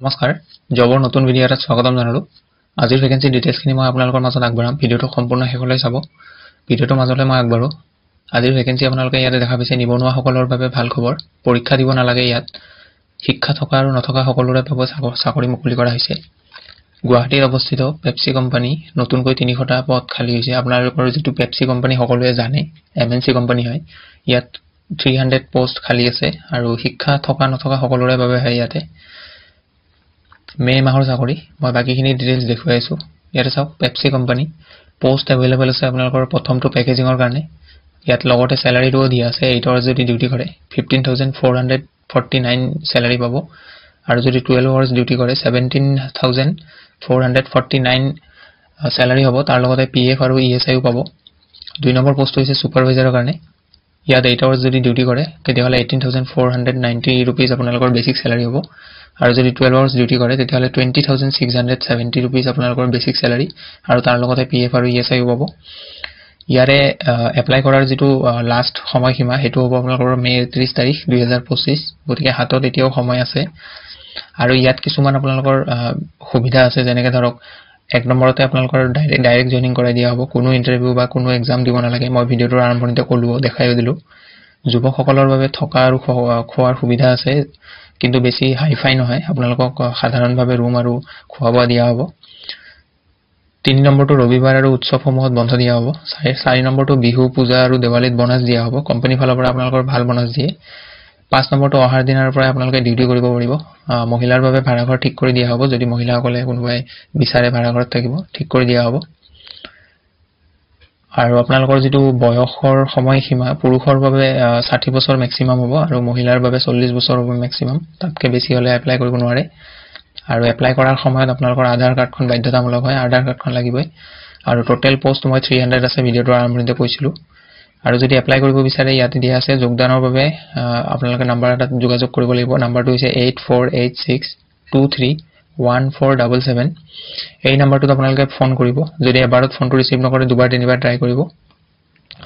নমস্কাৰ জবৰ নতুন ভিডিঅ' এটাত স্বাগতম জনালোঁ। আজিৰ ভেকেন্সি ডিটেইলছখিনি মই আপোনালোকৰ মাজত আগবঢ়াম। ভিডিঅ'টো সম্পূৰ্ণ শেষলৈ চাব। ভিডিঅ'টোৰ মাজতে মই আগবাঢ়ো। আজিৰ ভেকেন্সি আপোনালোকে ইয়াতে দেখা পাইছে নিবনুৱাসকলৰ বাবে ভাল খবৰ। পৰীক্ষা দিব নালাগে ইয়াত। শিক্ষা থকা আৰু নথকা সকলোৰে বাবে চাকৰি মুকলি কৰা হৈছে। গুৱাহাটীত অৱস্থিত পেপচি কোম্পানী নতুনকৈ ৩০০টা পদ খালী হৈছে। আপোনালোকৰ যিটো পেপচি কোম্পানী সকলোৱে জানে MNC কোম্পানী হয়। ইয়াত 300 পোষ্ট খালী আছে আৰু শিক্ষা থকা নথকা সকলোৰে বাবে হয় ইয়াতে। মে মাহৰ চাকৰি মই বাকিখিনি ডিটেইলছ দেখুৱাই আছোঁ। ইয়াতে চাওক পেপচি কোম্পানী পোষ্ট এভেইলেবল আছে আপোনালোকৰ প্ৰথমটো পেকেজিঙৰ কাৰণে। ইয়াত লগতে চেলাৰীটোও দিয়া আছে। 8 আৱাৰ্ছ যদি ডিউটি কৰে 15,449 চেলাৰী পাব আৰু যদি 12 আৱাৰ্ছ ডিউটি কৰে 17,449 চেলাৰী হ'ব। তাৰ লগতে PF আৰু ESIও পাব। 2 নম্বৰ পোষ্ট হৈছে ছুপাৰভাইজাৰৰ কাৰণে। ইয়াত 8 আৱাৰ্ছ যদি ডিউটি কৰে তেতিয়াহ'লে 18,490 ৰুপিজ আপোনালোকৰ বেছিক চেলাৰী হ'ব আৰু যদি 12 আৱাৰ্ছ ডিউটি কৰে তেতিয়াহ'লে 20,670 ৰুপিজ আপোনালোকৰ বেছিক চেলাৰী আৰু তাৰ লগতে PF আৰু ESIও পাব। ইয়াৰে এপ্লাই কৰাৰ যিটো লাষ্ট সময়সীমা সেইটো হ'ব আপোনালোকৰ মে 30 তাৰিখ 2025। গতিকে হাতত এতিয়াও সময় আছে আৰু ইয়াত কিছুমান আপোনালোকৰ সুবিধা আছে। যেনেকৈ ধৰক 1 নম্বৰতে আপোনালোকৰ ডাইৰেক্ট জইনিং কৰাই দিয়া হ'ব। কোনো ইণ্টাৰভিউ বা কোনো এক্সাম দিব নালাগে। মই ভিডিঅ'টোৰ আৰম্ভণিতে ক'লোঁ, দেখাইও দিলোঁ। যুৱকসকলৰ বাবে থকা আৰু খোৱাৰ সুবিধা আছে, কিন্তু বেছি হাইফাই নহয়। আপোনালোকক সাধাৰণভাৱে ৰুম আৰু খোৱা বোৱা দিয়া হ'ব। 3 নম্বৰটো ৰবিবাৰ আৰু উৎসৱসমূহত বন্ধ দিয়া হ'ব। 4 নম্বৰটো বিহু পূজা আৰু দেৱালীত বোনাছ দিয়া হ'ব। কোম্পানীৰ ফালৰ পৰা আপোনালোকৰ ভাল বোনাছ দিয়ে। 5 নম্বৰটো অহাৰ দিনৰ পৰাই আপোনালোকে ডিউটি কৰিব পাৰিব। মহিলাৰ বাবে ভাড়াঘৰ ঠিক কৰি দিয়া হ'ব। যদি মহিলাসকলে কোনোবাই বিচাৰে ভাড়াঘৰত থাকিব, ঠিক কৰি দিয়া হ'ব। আৰু আপোনালোকৰ যিটো বয়সৰ সময়সীমা পুৰুষৰ বাবে 60 বছৰ মেক্সিমাম হ'ব আৰু মহিলাৰ বাবে 40 বছৰ হ'ব মেক্সিমাম। তাতকৈ বেছি হ'লে এপ্লাই কৰিব নোৱাৰে। আৰু এপ্লাই কৰাৰ সময়ত আপোনালোকৰ আধাৰ কাৰ্ডখন বাধ্যতামূলক হয়। আধাৰ কাৰ্ডখন লাগিবই। আৰু টোটেল পোষ্ট মই 300 আছে, ভিডিঅ'টোৰ আৰম্ভণিতে কৈছিলোঁ। আৰু যদি এপ্লাই কৰিব বিচাৰে ইয়াতে দিয়া আছে। যোগদানৰ বাবে আপোনালোকে নাম্বাৰ এটাত যোগাযোগ কৰিব লাগিব। নাম্বাৰটো হৈছে 8486231477। এই নাম্বাৰটোত আপোনালোকে ফোন কৰিব। যদি এবাৰত ফোনটো ৰিচিভ নকৰে 2-3বাৰ ট্ৰাই কৰিব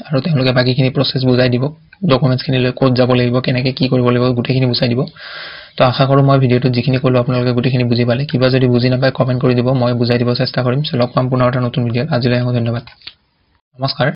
আৰু তেওঁলোকে বাকীখিনি প্ৰচেছ বুজাই দিব। ডকুমেণ্টছখিনি লৈ ক'ত যাব লাগিব, কেনেকৈ কি কৰিব লাগিব গোটেইখিনি বুজাই দিব। তো আশা কৰোঁ মই ভিডিঅ'টোত যিখিনি ক'লোঁ আপোনালোকে গোটেইখিনি বুজি পালে। কিবা যদি বুজি নাপায় কমেণ্ট কৰি দিব, মই বুজাই দিব চেষ্টা কৰিম। লগ পাম পুনৰ এটা নতুন ভিডিঅ'ত। আজিলৈ ধন্যবাদ। নমস্কাৰ।